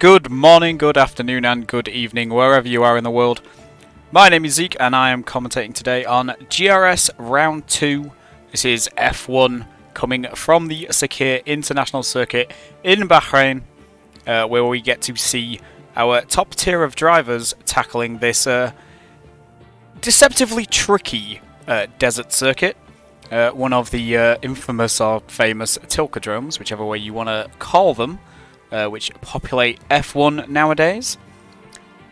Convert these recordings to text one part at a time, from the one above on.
Good morning, good afternoon, and good evening, wherever you are in the world. My name is Zeke, and I am commentating today on GRS Round 2. This is F1 coming from the Sakir International Circuit in Bahrain, where we get to see our top tier of drivers tackling this deceptively tricky desert circuit. One of the infamous or famous Tilkodromes, whichever way you want to call them. Which populate F1 nowadays.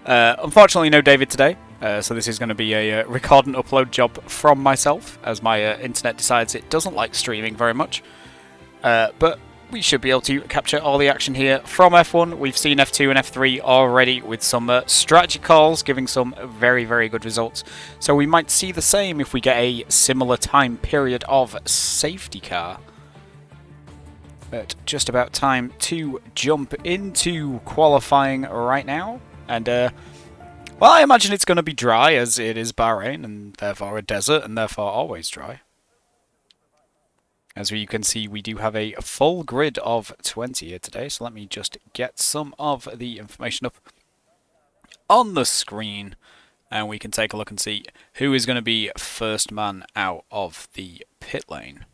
Unfortunately, no David today, so this is going to be a record and upload job from myself, as my internet decides it doesn't like streaming very much. But we should be able to capture all the action here from F1. We've seen F2 and F3 already with some strategy calls, giving some very, very good results. So we might see the same if we get a similar time period of safety car. But just about time to jump into qualifying right now. And, well, I imagine it's going to be dry, as it is Bahrain, and therefore a desert, and therefore always dry. As you can see, we do have a full grid of 20 here today, so let me just get some of the information up on the screen, and we can take a look and see who is going to be first man out of the pit lane.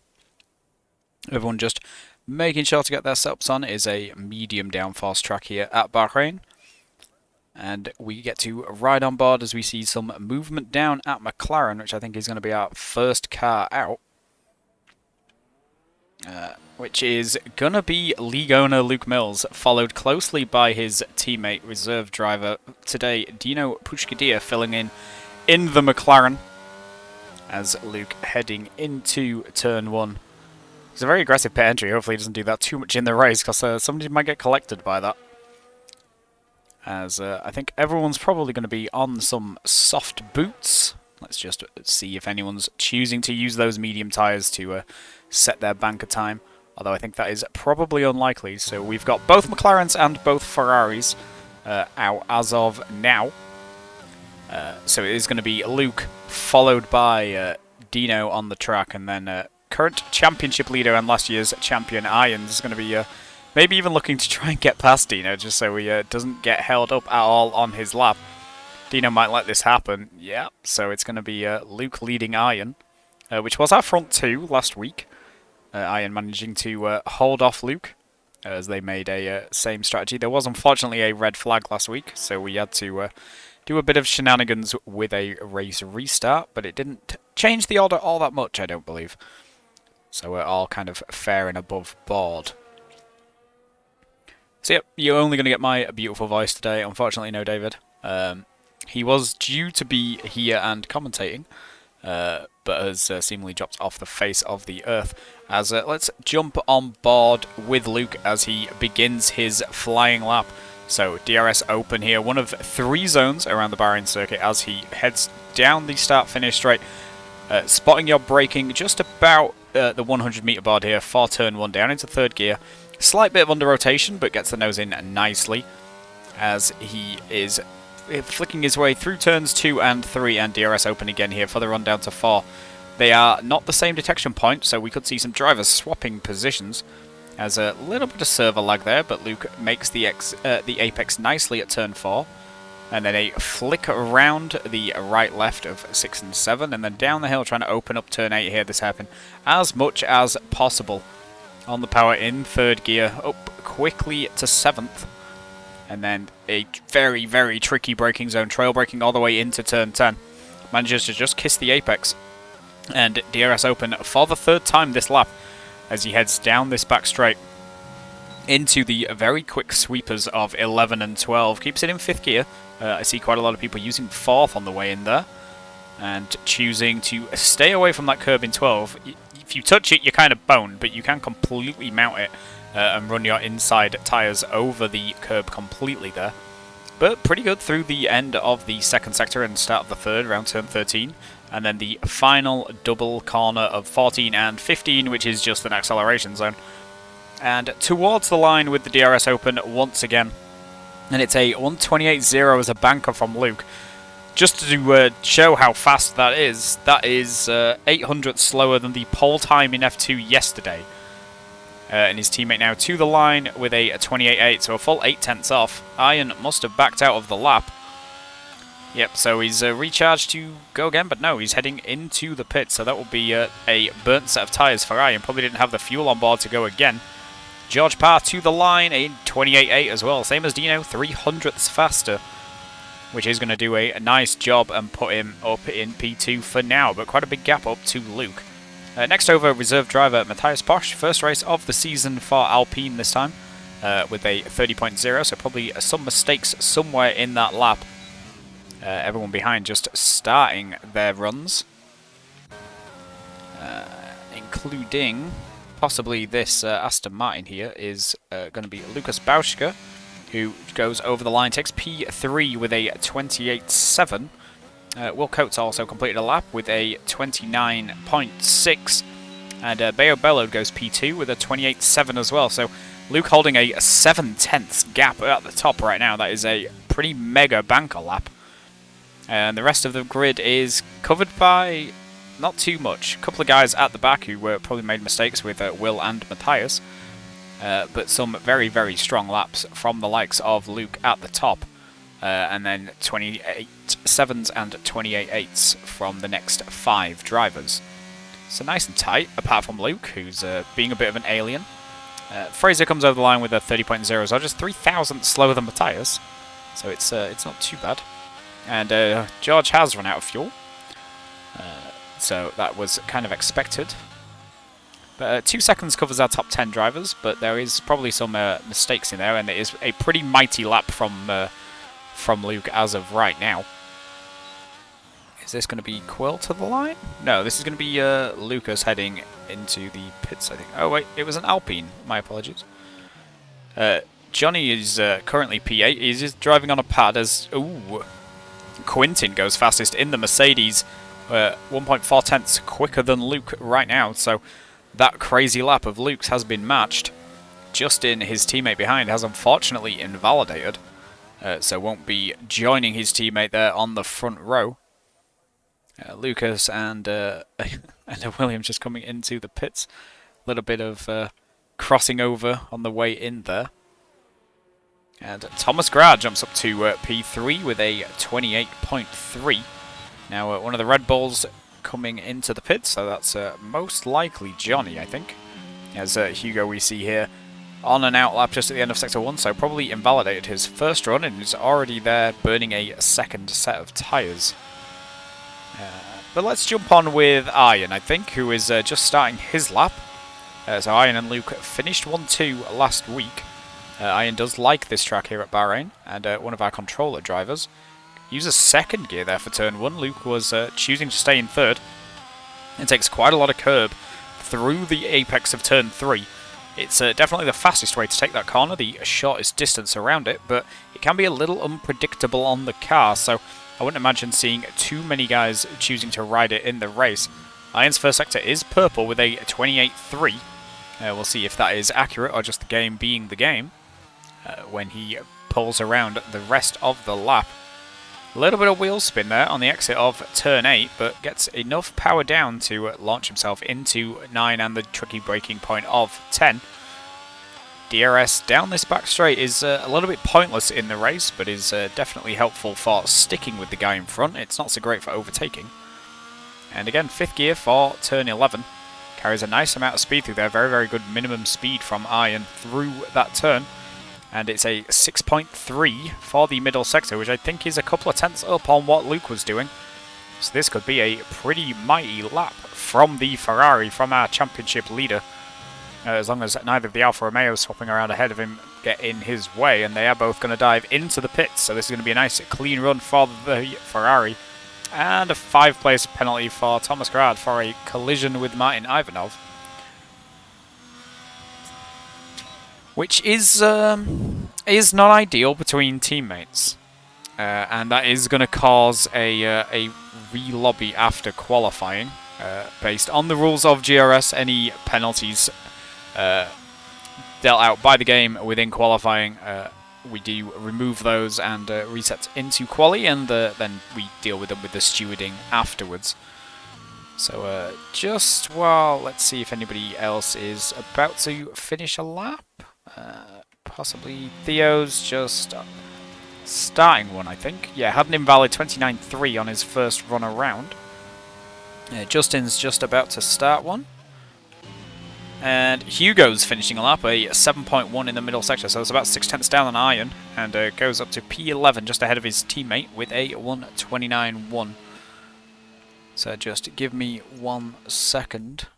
Everyone just making sure to get their setups on. Is a medium downforce track here at Bahrain. And we get to ride on board as we see some movement down at McLaren, which I think is going to be our first car out. Which is going to be league owner Luke Mills, followed closely by his teammate, reserve driver today, Dino Pushkadia, filling in the McLaren. As Luke heading into turn 1. It's a very aggressive pit entry. Hopefully he doesn't do that too much in the race, because somebody might get collected by that. As I think everyone's probably going to be on some soft boots. Let's just see if anyone's choosing to use those medium tyres to set their banker time. Although I think that is probably unlikely. So we've got both McLarens and both Ferraris out as of now. So it is going to be Luke, followed by Dino on the track, and then current championship leader and last year's champion Irons is going to be maybe even looking to try and get past Dino, just so he doesn't get held up at all on his lap. Dino might let this happen, yeah, so it's going to be Luke leading Iron, which was our front two last week. Iron managing to hold off Luke, as they made a same strategy. There was unfortunately a red flag last week, so we had to do a bit of shenanigans with a race restart, but it didn't change the order all that much, I don't believe. So we're all kind of fair and above board. So yep, you're only going to get my beautiful voice today. Unfortunately, no David. He was due to be here and commentating, but has seemingly dropped off the face of the earth. As let's jump on board with Luke as he begins his flying lap. So DRS open here, one of 3 zones around the Bahrain circuit as he heads down the start-finish straight. Spotting your braking just about the 100 meter board here for turn 1 down into 3rd gear. Slight bit of under rotation, but gets the nose in nicely as he is flicking his way through turns 2 and 3, and DRS open again here for the run down to 4. They are not the same detection point, so we could see some drivers swapping positions. As a little bit of server lag there, but Luke makes the apex nicely at turn 4. And then a flick around the right-left of 6 and 7, and then down the hill trying to open up turn 8 here. This happen as much as possible. On the power in 3rd gear, up quickly to 7th. And then a very, very tricky braking zone, trail braking all the way into turn 10. Manages to just kiss the apex. And DRS open for the 3rd time this lap as he heads down this back straight into the very quick sweepers of 11 and 12. Keeps it in 5th gear. I see quite a lot of people using 4th on the way in there. And choosing to stay away from that curb in 12. If you touch it, you're kind of boned, but you can completely mount it and run your inside tyres over the curb completely there. But pretty good through the end of the 2nd sector and start of the 3rd, around turn 13. And then the final double corner of 14 and 15, which is just an acceleration zone. And towards the line with the DRS open once again. And it's a 128.0 as a banker from Luke. Just to show how fast that is 800 slower than the pole time in F2 yesterday. And his teammate now to the line with a 28.8, so a full 8 tenths off. Iron must have backed out of the lap. Yep, so he's recharged to go again, but no, he's heading into the pit, so that will be a burnt set of tyres for Iron. Probably didn't have the fuel on board to go again. George Parr to the line, a 28.8 as well, same as Dino, 300ths faster, which is going to do a nice job and put him up in P2 for now, but quite a big gap up to Luke. Next over, reserve driver Matthias Posch, first race of the season for Alpine this time, with a 30.0, so probably some mistakes somewhere in that lap. Everyone behind just starting their runs, including possibly this Aston Martin here is going to be Lucas Bauschke, who goes over the line, takes P3 with a 28.7. Will Coates also completed a lap with a 29.6, and Bayo Bello goes P2 with a 28.7 as well. So Luke holding a 7 tenths gap at the top right now. That is a pretty mega banker lap. And the rest of the grid is covered by not too much. A couple of guys at the back who probably made mistakes with Will and Matthias, but some very, very strong laps from the likes of Luke at the top. And then 28.7s and 28.8s from the next 5 drivers. So nice and tight, apart from Luke, who's being a bit of an alien. Fraser comes over the line with a 30.0, so just 3,000 slower than Matthias. So it's not too bad. And George has run out of fuel. So that was kind of expected. But 2 seconds covers our top 10 drivers, but there is probably some mistakes in there, and it is a pretty mighty lap from Luke as of right now. Is this going to be Quill to the line? No, this is going to be Lucas heading into the pits, I think. Oh wait, it was an Alpine. My apologies. Johnny is currently P8. He's just driving on a pad as... Ooh, Quintin goes fastest in the Mercedes. 1.4 tenths quicker than Luke right now. So that crazy lap of Luke's has been matched. Justin, his teammate behind, has unfortunately invalidated. So won't be joining his teammate there on the front row. Lucas and Williams just coming into the pits. A little bit of crossing over on the way in there. And Thomas Grad jumps up to P3 with a 28.3. Now one of the Red Bulls coming into the pits, so that's most likely Johnny, I think. As Hugo we see here on an out lap just at the end of Sector 1, so probably invalidated his first run and is already there burning a second set of tyres. But let's jump on with Iron, I think, who is just starting his lap. So Iron and Luke finished 1-2 last week. Iron does like this track here at Bahrain, and one of our controller drivers uses second gear there for turn 1. Luke was choosing to stay in third. It takes quite a lot of curb through the apex of turn 3. It's definitely the fastest way to take that corner, the shortest distance around it, but it can be a little unpredictable on the car, so I wouldn't imagine seeing too many guys choosing to ride it in the race. Iron's first sector is purple with a 28.3. We'll see if that is accurate or just the game being the game when he pulls around the rest of the lap. A little bit of wheel spin there on the exit of turn 8, but gets enough power down to launch himself into 9 and the tricky braking point of 10. DRS down this back straight is a little bit pointless in the race, but is definitely helpful for sticking with the guy in front. It's not so great for overtaking. And again, 5th gear for turn 11. Carries a nice amount of speed through there. Very, very good minimum speed from Iron through that turn. And it's a 6.3 for the middle sector, which I think is a couple of tenths up on what Luke was doing. So this could be a pretty mighty lap from the Ferrari, from our championship leader. As long as neither of the Alfa Romeos swapping around ahead of him get in his way, and they are both going to dive into the pits. So this is going to be a nice clean run for the Ferrari. And a 5-place penalty for Thomas Grad for a collision with Martin Ivanov. Which is not ideal between teammates. And that is going to cause a re-lobby after qualifying. Based on the rules of GRS, any penalties dealt out by the game within qualifying, we do remove those and reset into quali, and then we deal with them with the stewarding afterwards. So just while, let's see if anybody else is about to finish a lap. Possibly Theo's just starting one, I think. Yeah, had an invalid 29.3 on his first run around. Justin's just about to start one. And Hugo's finishing a lap, a 7.1 in the middle sector, so it's about 6/10 down on Iron, and goes up to P11 just ahead of his teammate with a 1:29.1. So just give me 1 second.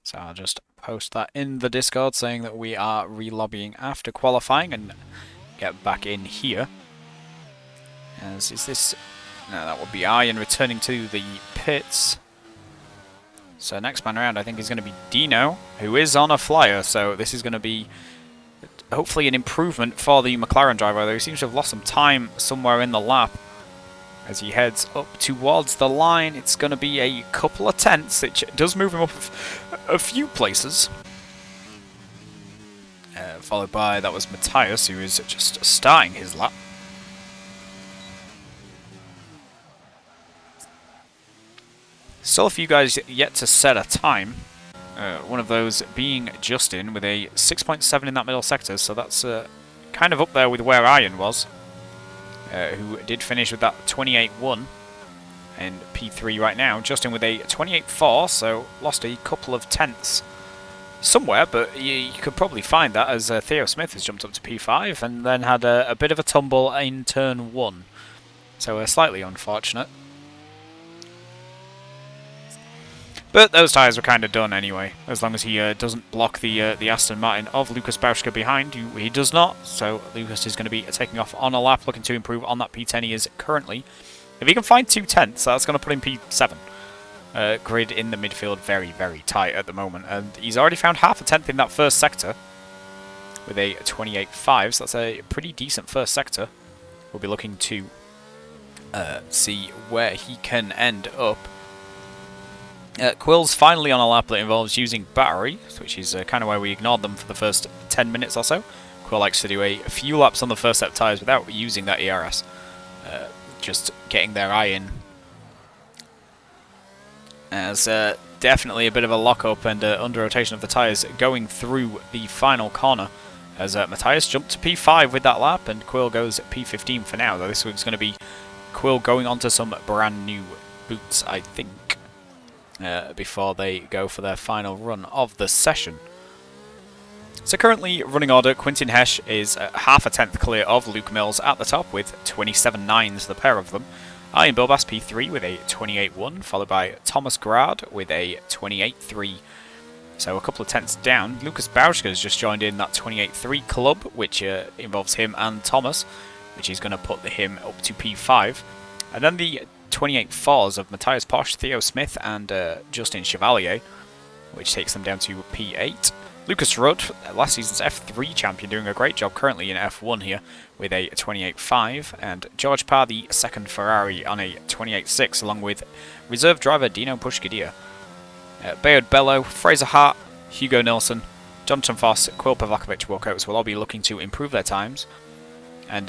So I'll just post that in the Discord saying that we are re-lobbying after qualifying and get back in here. As is this... No, that would be Iron returning to the pits. So next man around I think is going to be Dino, who is on a flyer, so this is going to be hopefully an improvement for the McLaren driver, although he seems to have lost some time somewhere in the lap. As he heads up towards the line, it's going to be a couple of tenths. It does move him up a few places. Followed by, that was Matthias, who is just starting his lap. Still a few guys yet to set a time. One of those being Justin with a 6.7 in that middle sector, so that's kind of up there with where Iron was. Who did finish with that 28.1 in P3 right now. Justin with a 28.4, so lost a couple of tenths somewhere, but you could probably find that as Theo Smith has jumped up to P5 and then had a bit of a tumble in turn 1. So slightly unfortunate. But those tyres were kind of done anyway, as long as he doesn't block the Aston Martin of Lucas Bauschke behind. He does not, so Lucas is going to be taking off on a lap, looking to improve on that P10 he is currently. If he can find 2 tenths, that's going to put him P7. Grid in the midfield very, very tight at the moment, and he's already found half a tenth in that first sector with a 28.5, so that's a pretty decent first sector. We'll be looking to see where he can end up. Quill's finally on a lap that involves using battery, which is kind of why we ignored them for the first 10 minutes or so. Quill likes to do a few laps on the first set of tyres without using that ERS. Just getting their eye in. As definitely a bit of a lock-up and under rotation of the tyres going through the final corner. As Matthias jumped to P5 with that lap, and Quill goes at P15 for now, though this one's going to be Quill going onto some brand new boots, I think. Before they go for their final run of the session. So currently, running order, Quintin Hesch is half a tenth clear of Luke Mills at the top with 27.9s, the pair of them. Ian Bilbas P3 with a 28.1, followed by Thomas Grad with a 28.3. So a couple of tenths down. Lucas Bauschke has just joined in that 28.3 club, which involves him and Thomas, which is going to put him up to P5. And then the 28.4s of Matthias Posch, Theo Smith, and Justin Chevalier, which takes them down to P8. Lucas Rudd, last season's F3 champion, doing a great job currently in F1 here with a 28.5, and George Parr, the second Ferrari, on a 28.6, along with reserve driver Dino Pushkadia. Bayard Bello, Fraser Hart, Hugo Nilsson, Jonathan Foss, Quill Pavlakovic Wilcox will all be looking to improve their times. And,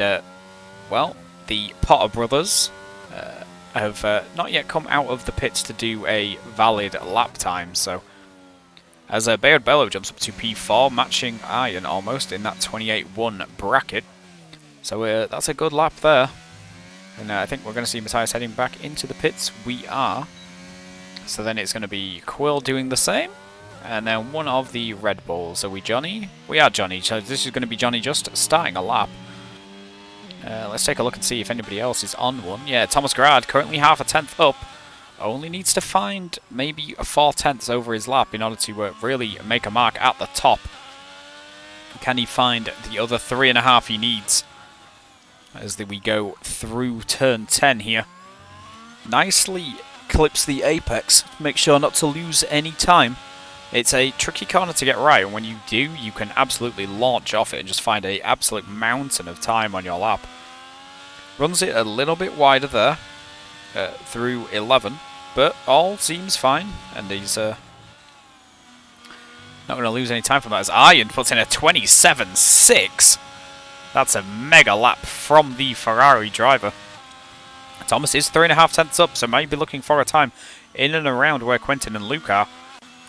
well, the Potter brothers have not yet come out of the pits to do a valid lap time, so as Bayard Bello jumps up to P4, matching Iron almost in that 28.1 bracket. So that's a good lap there. And I think we're going to see Matthias heading back into the pits. We are. So then it's going to be Quill doing the same. And then one of the Red Bulls. Are we Johnny? We are Johnny. So this is going to be Johnny just starting a lap. Let's take a look and see if anybody else is on one. Yeah, Thomas Grad, currently half a tenth up. Only needs to find maybe 4 tenths over his lap in order to really make a mark at the top. Can he find the other 3.5 he needs as we go through turn 10 here? Nicely clips the apex. Make sure not to lose any time. It's a tricky corner to get right, and when you do, you can absolutely launch off it and just find an absolute mountain of time on your lap. Runs it a little bit wider there, through 11. but all seems fine, and he's not going to lose any time from that as Iron puts in a 27.6. That's a mega lap from the Ferrari driver. Thomas is 3.5 tenths up, so might be looking for a time in and around where Quintin and Luke are.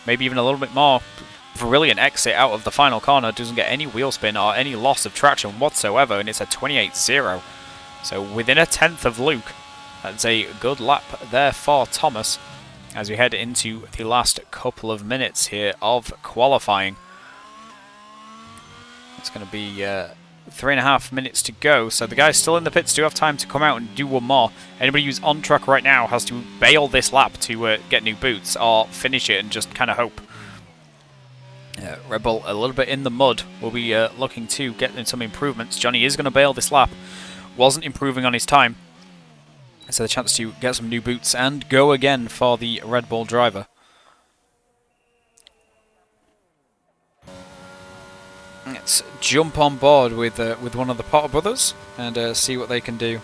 Maybe even a little bit more. Brilliant exit out of the final corner. Doesn't get any wheel spin or any loss of traction whatsoever, and it's a 28.0. So within a tenth of Luke. That's a good lap there for Thomas as we head into the last couple of minutes here of qualifying. It's going to be 3.5 minutes to go, so the guys still in the pits do have time to come out and do one more. Anybody who's on track right now has to bail this lap to get new boots or finish it and just kind of hope. Red Bull a little bit in the mud. We'll be looking to get in some improvements. Johnny is going to bail this lap. Wasn't improving on his time. So the chance to get some new boots and go again for the Red Bull driver. Let's jump on board with one of the Potter brothers and see what they can do.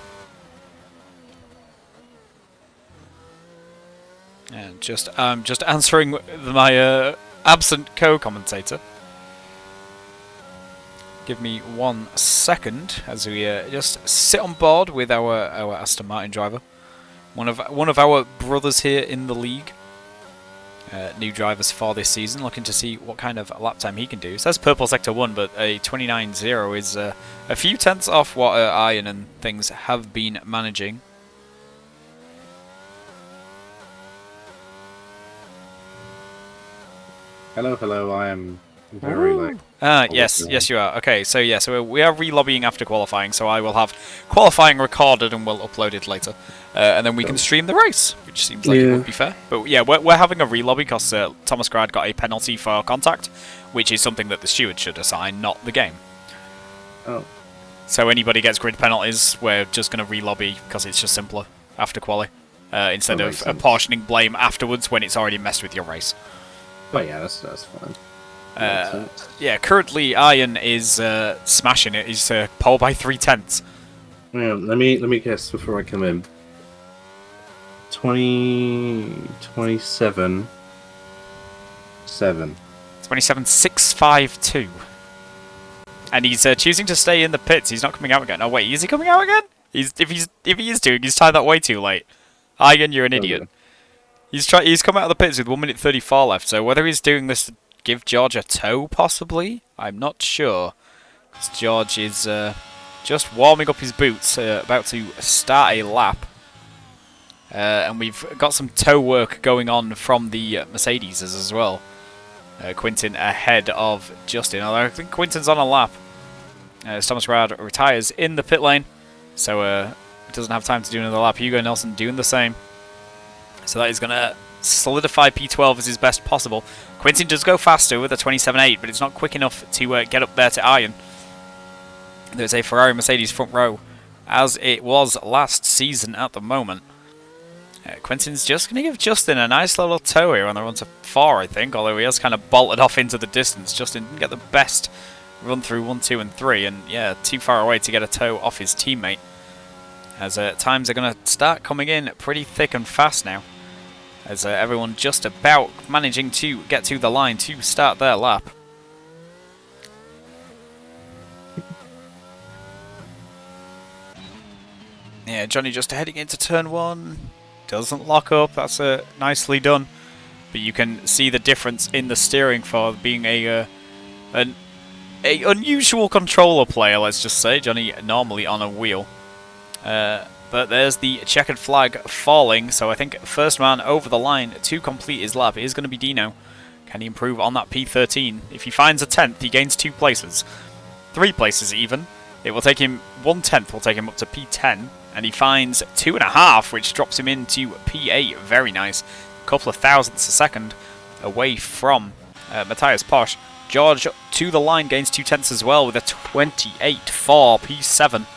And just answering my absent co-commentator. Give me 1 second as we just sit on board with our Aston Martin driver, one of our brothers here in the league. New drivers for this season, looking to see what kind of lap time he can do. It says purple sector 1, but a 29.0 is a few tenths off what Iron and things have been managing. Hello, hello, I am very late. Yes you are. Okay, so yeah, so we are re-lobbying after qualifying, so I will have qualifying recorded and we'll upload it later. And then we can stream the race, which seems like it would be fair. But yeah, we're having a re-lobby because Thomas Grad got a penalty for contact, which is something that the steward should assign, not the game. Oh. So anybody gets grid penalties, we're just going to re-lobby because it's just simpler after quali, instead of apportioning blame afterwards when it's already messed with your race. Oh yeah, that's fine. Yeah, currently Iron is smashing it. He's pole by 3/10. Yeah, let me guess before I come in. 27.7. 27.652. And he's choosing to stay in the pits. He's not coming out again. Oh wait, is he coming out again? If he is doing, he's timed that way too late. Iron, you're an idiot. He's come out of the pits with 1 minute 34 left. So whether he's doing this to give George a tow, possibly, I'm not sure. Because George is just warming up his boots, about to start a lap. And we've got some tow work going on from the Mercedes as well. Quintin ahead of Justin, although I think Quintin's on a lap. As Thomas Rad retires in the pit lane, so doesn't have time to do another lap. Hugo Nelson doing the same. So that is going to solidify P12 as his best possible. Quintin does go faster with a 27.8, but it's not quick enough to get up there to Iron. There's a Ferrari Mercedes front row, as it was last season at the moment. Quintin's just going to give Justin a nice little tow here on the run to 4, I think, although he has kind of bolted off into the distance. Justin didn't get the best run through 1, 2 and 3, and yeah, too far away to get a tow off his teammate. As times are going to start coming in pretty thick and fast now. As everyone just about managing to get to the line to start their lap. Yeah, Johnny just heading into turn 1. Doesn't lock up. That's nicely done. But you can see the difference in the steering for being an unusual controller player, let's just say. Johnny normally on a wheel. But there's the checkered flag falling, so I think first man over the line to complete his lap is going to be Dino. Can he improve on that P13? If he finds a 10th, he gains 2 places. 3 places even. It will take him 1/10, will take him up to P10, and he finds 2.5, which drops him into P8. Very nice. A couple of thousandths a second away from Matthias Posch. George to the line gains 2 tenths as well with a 28 for P7.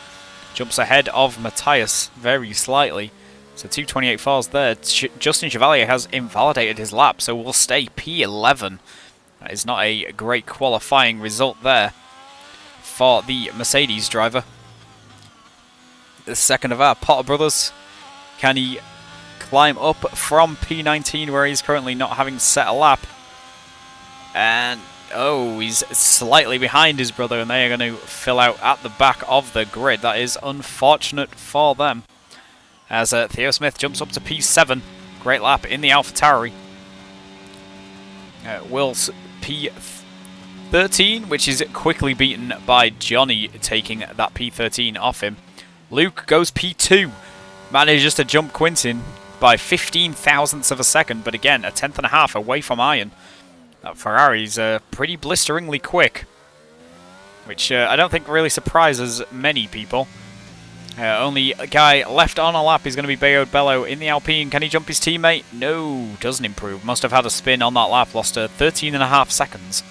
Jumps ahead of Matthias very slightly. So 2 28.4s there. Justin Chevalier has invalidated his lap, so we'll stay P11. That is not a great qualifying result there for the Mercedes driver. The second of our Potter brothers. Can he climb up from P19 where he's currently not having set a lap. And, oh, he's slightly behind his brother, and they are going to fill out at the back of the grid. That is unfortunate for them. As Theo Smith jumps up to P7. Great lap in the AlphaTauri. Will's P13, which is quickly beaten by Johnny, taking that P13 off him. Luke goes P2. Manages to jump Quintin by 15 thousandths of a second, but again, a tenth and a half away from Iron. That Ferrari's pretty blisteringly quick, which I don't think really surprises many people. Only a guy left on a lap is going to be Bayo Bello in the Alpine. Can he jump his teammate? No, doesn't improve. Must have had a spin on that lap, lost 13 and a half seconds.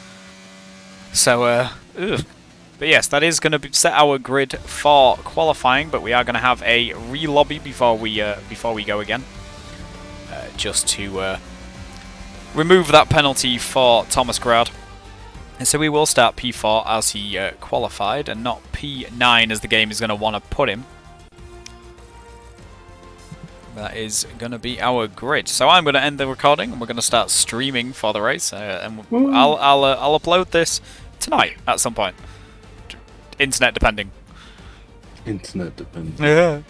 So, but yes, that is going to set our grid for qualifying, but we are going to have a re-lobby before we go again. Just to remove that penalty for Thomas Grad. And so we will start P4 as he qualified, and not P9 as the game is going to want to put him. That is going to be our grid. So I'm going to end the recording, and we're going to start streaming for the race. And I'll upload this tonight at some point. Internet depending. Internet depending. Yeah.